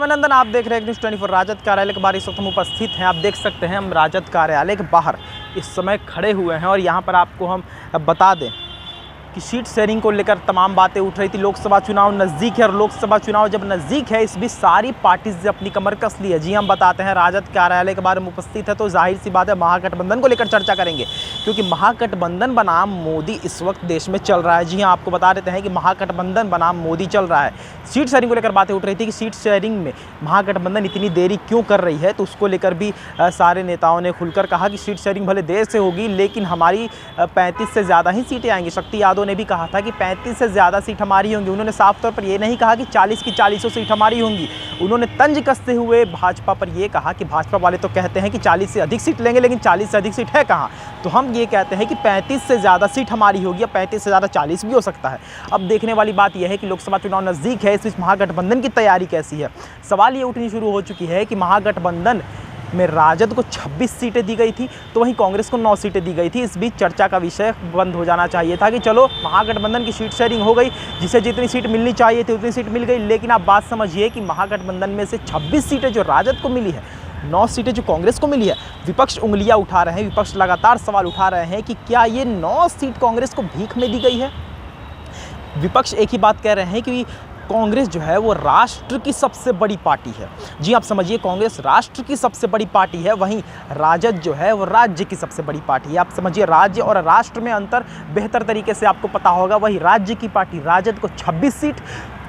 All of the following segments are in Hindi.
मैं नंदन, आप देख रहे हैं न्यूज़ 24 राजद कार्यालय के बाहर इस वक्त हम उपस्थित हैं। आप देख सकते हैं हम राजद कार्यालय के बाहर इस समय खड़े हुए हैं और यहाँ पर आपको हम बता दें कि सीट शेयरिंग को लेकर तमाम बातें उठ रही थी। लोकसभा चुनाव नज़दीक है और लोकसभा चुनाव जब नज़दीक है इस बीच सारी पार्टी से अपनी कमर कस ली है। जी हम बताते हैं राजद कार्यालय के बारे में उपस्थित है तो जाहिर सी बात है महागठबंधन को लेकर चर्चा करेंगे, क्योंकि महागठबंधन बनाम मोदी इस वक्त देश में चल रहा है। जी हाँ, आपको बता देते हैं कि महागठबंधन बनाम मोदी चल रहा है। सीट शेयरिंग को लेकर बातें उठ रही थी कि सीट शेयरिंग में महागठबंधन इतनी देरी क्यों कर रही है, तो उसको लेकर भी सारे नेताओं ने खुलकर कहा कि सीट शेयरिंग भले देर से होगी लेकिन हमारी 35 से ज़्यादा ही सीटें आएंगी। शक्ति यादव ने भी कहा था कि 35 से ज़्यादा सीट हमारी होंगी। उन्होंने साफ तौर पर ये नहीं कहा कि 40 की 40 सीट हमारी होंगी। उन्होंने तंज कसते हुए भाजपा पर यह कहा कि भाजपा वाले तो कहते हैं कि 40 से अधिक सीट लेंगे, लेकिन 40 से अधिक सीट है कहाँ। तो हम ये कहते हैं कि 35 से ज़्यादा सीट हमारी होगी, या 35 से ज़्यादा 40 भी हो सकता है। अब देखने वाली बात यह है कि लोकसभा चुनाव नज़दीक है, इस बीच महागठबंधन की तैयारी कैसी है। सवाल ये उठनी शुरू हो चुकी है कि महागठबंधन में राजद को 26 सीटें दी गई थी तो वहीं कांग्रेस को 9 सीटें दी गई थी। इस बीच चर्चा का विषय बंद हो जाना चाहिए था कि चलो महागठबंधन की सीट शेयरिंग हो गई, जिसे जितनी सीट मिलनी चाहिए थी उतनी सीट मिल गई। लेकिन आप बात समझिए कि महागठबंधन में से 26 सीटें जो राजद को मिली है, 9 सीटें जो कांग्रेस को मिली है, विपक्ष उंगलियां उठा रहे हैं, विपक्ष लगातार सवाल उठा रहे हैं कि क्या ये 9 सीट कांग्रेस को भीख में दी गई है। विपक्ष एक ही बात कह रहे हैं कि कांग्रेस जो है वो राष्ट्र की सबसे बड़ी पार्टी है। जी आप समझिए, कांग्रेस राष्ट्र की सबसे बड़ी पार्टी है, वहीं राजद जो है वो राज्य की सबसे बड़ी पार्टी है। आप समझिए, राज्य और राष्ट्र में अंतर बेहतर तरीके से आपको पता होगा। वहीं राज्य की पार्टी राजद को 26 सीट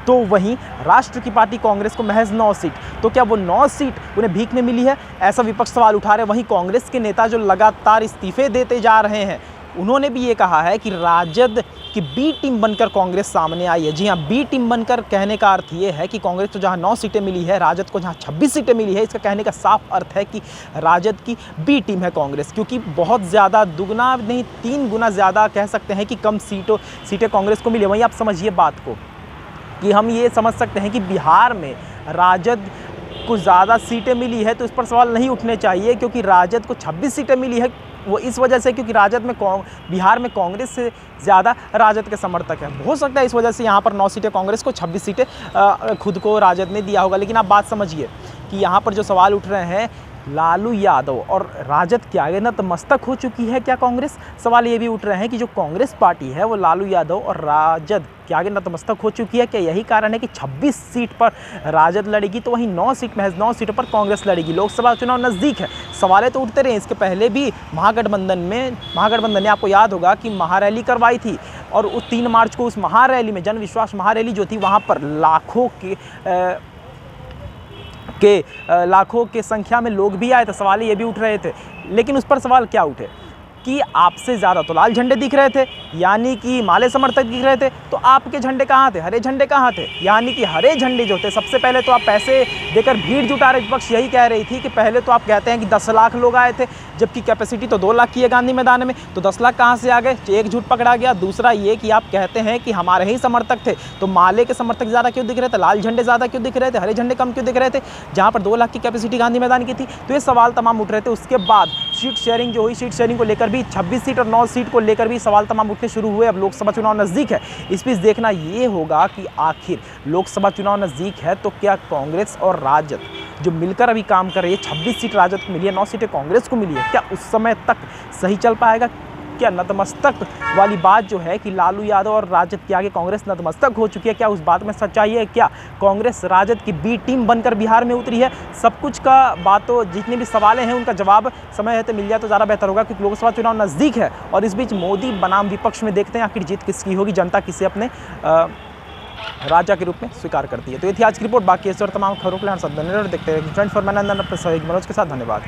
तो वहीं राष्ट्र की पार्टी कांग्रेस को महज 9 सीट। तो क्या वो 9 सीट उन्हें भीख में मिली है, ऐसा विपक्ष सवाल उठा रहे हैं। वहीं कांग्रेस के नेता जो लगातार इस्तीफे देते जा रहे हैं, उन्होंने भी ये कहा है कि राजद की बी टीम बनकर कांग्रेस सामने आई है। जी हाँ, बी टीम बनकर कहने का अर्थ ये है कि कांग्रेस को जहाँ 9 सीटें मिली है, राजद को जहाँ 26 सीटें मिली है, इसका कहने का साफ अर्थ है कि राजद की बी टीम है कांग्रेस, क्योंकि बहुत ज़्यादा, दुगना नहीं 3 गुना ज़्यादा कह सकते हैं कि कम सीटें कांग्रेस को मिली। वहीं आप समझिए बात को कि हम ये समझ सकते हैं कि बिहार में राजद को ज़्यादा सीटें मिली है तो इस पर सवाल नहीं उठने चाहिए, क्योंकि राजद को 26 सीटें मिली है वो इस वजह से क्योंकि बिहार में कांग्रेस से ज़्यादा राजद के समर्थक हैं। हो सकता है इस वजह से यहाँ पर 9 सीटें कांग्रेस को, 26 सीटें खुद को राजद ने दिया होगा। लेकिन आप बात समझिए कि यहाँ पर जो सवाल उठ रहे हैं, लालू यादव और राजद के आगे नतमस्तक हो चुकी है क्या कांग्रेस। सवाल ये भी उठ रहे हैं कि जो कांग्रेस पार्टी है वो लालू यादव और राजद के आगे नतमस्तक हो चुकी है। क्या यही कारण है कि 26 सीट पर राजद लड़ेगी तो वहीं 9 सीटों पर कांग्रेस लड़ेगी। लोकसभा चुनाव नज़दीक है, सवाल तो उठते रहे। इसके पहले भी महागठबंधन ने आपको याद होगा कि महारैली करवाई थी और उस 3 मार्च को उस महारैली में, जन विश्वास महारैली जो थी, वहाँ पर लाखों के संख्या में लोग भी आए थे। सवाल ये भी उठ रहे थे, लेकिन उस पर सवाल क्या उठे कि आपसे ज़्यादा तो लाल झंडे दिख रहे थे, यानी कि माले समर्थक दिख रहे थे, तो आपके झंडे कहाँ थे, हरे झंडे कहाँ थे। यानी कि हरे झंडे जो थे, सबसे पहले तो आप पैसे देकर भीड़ जुटा रहे। विपक्ष यही कह रही थी कि पहले तो आप कहते हैं कि 10 लाख लोग आए थे, जबकि कैपेसिटी तो 2 लाख की है गांधी मैदान में, तो 10 लाख कहाँ से आ गए। एक झूठ पकड़ा गया। दूसरा ये कि आप कहते हैं कि हमारे ही समर्थक थे, तो माले के समर्थक ज़्यादा क्यों दिख रहे थे, लाल झंडे ज़्यादा क्यों दिख रहे थे, हरे झंडे कम क्यों दिख रहे थे, जहाँ पर 2 लाख की कैपेसिटी गांधी मैदान की थी। तो ये सवाल तमाम उठ रहे थे। उसके बाद सीट शेयरिंग जो हुई, सीट शेयरिंग को लेकर भी 26 सीट और 9 सीट को लेकर भी सवाल तमाम उठने शुरू हुए। अब लोकसभा चुनाव नज़दीक है, इस बीच देखना ये होगा कि आखिर लोकसभा चुनाव नज़दीक है तो क्या कांग्रेस और राजद जो मिलकर अभी काम कर रही है, 26 सीट राजद को मिली है, 9 सीटें कांग्रेस को मिली है, क्या उस समय तक सही चल पाएगा। क्या नतमस्तक वाली बात जो है कि लालू यादव और राजद के आगे कांग्रेस नतमस्तक हो चुकी है, क्या उस बात में सच्चाई है। क्या कांग्रेस राजद की बी टीम बनकर बिहार में उतरी है। सब कुछ का बातों, जितने भी सवाल हैं उनका जवाब समय है तो मिल जाए तो ज़्यादा बेहतर होगा, क्योंकि लोकसभा चुनाव नज़दीक है। और इस बीच मोदी बनाम विपक्ष में देखते हैं आखिर जीत किसकी होगी, जनता किसे अपने राजा के रूप में स्वीकार करती है। तो ये थी आज की रिपोर्ट। बाकी इस और तमाम खबरों के लिए देखते हैं 24 मनोज के साथ। धन्यवाद।